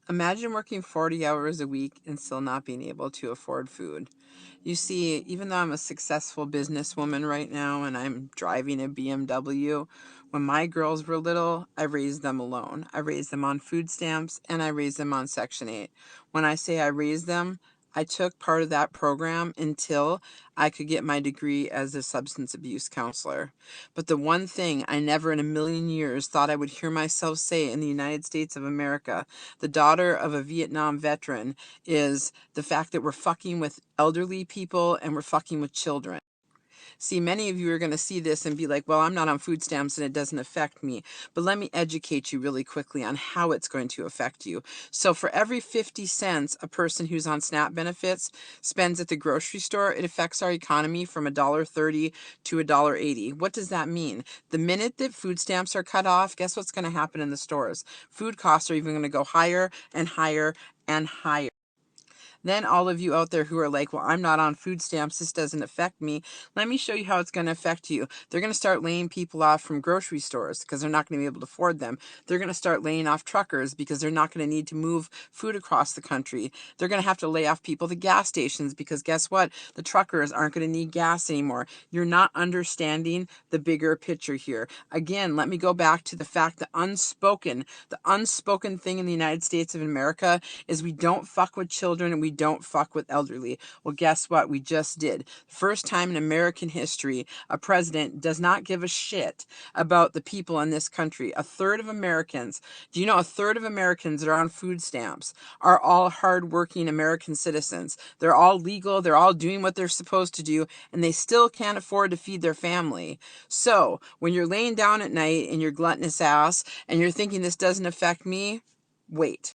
Imagine working 40 hours a week and still not being able to afford food. You see, even though I'm a successful businesswoman right now and I'm driving a BMW, when my girls were little, I raised them alone. I raised them on food stamps and I raised them on Section 8. When I say I raised them, I took part of that program until I could get my degree as a substance abuse counselor. But the one thing I never in a million years thought I would hear myself say in the United States of America, the daughter of a Vietnam veteran, is the fact that we're fucking with elderly people and we're fucking with children. See, many of you are going to see this and be like, well, I'm not on food stamps and it doesn't affect me. But let me educate you really quickly on how it's going to affect you. So for every 50 cents a person who's on SNAP benefits spends at the grocery store, it affects our economy from $1.30 to $1.80. What does that mean? The minute that food stamps are cut off, guess what's going to happen in the stores? Food costs are even going to go higher and higher and higher. Then all of you out there who are like, well, I'm not on food stamps, this doesn't affect me. Let me show you how it's going to affect you. They're going to start laying people off from grocery stores because they're not going to be able to afford them. They're going to start laying off truckers because they're not going to need to move food across the country. They're going to have to lay off people at gas stations because guess what? The truckers aren't going to need gas anymore. You're not understanding the bigger picture here. Again, let me go back to the fact that the unspoken thing in the United States of America is we don't fuck with children and we don't fuck with elderly. Well, guess what? We just did. First time in American history, a president does not give a shit about the people in this country. A third of Americans, do you know a third of Americans that are on food stamps are all hardworking American citizens? They're all legal, they're all doing what they're supposed to do, and they still can't afford to feed their family. So when you're laying down at night in your gluttonous ass and you're thinking this doesn't affect me, wait.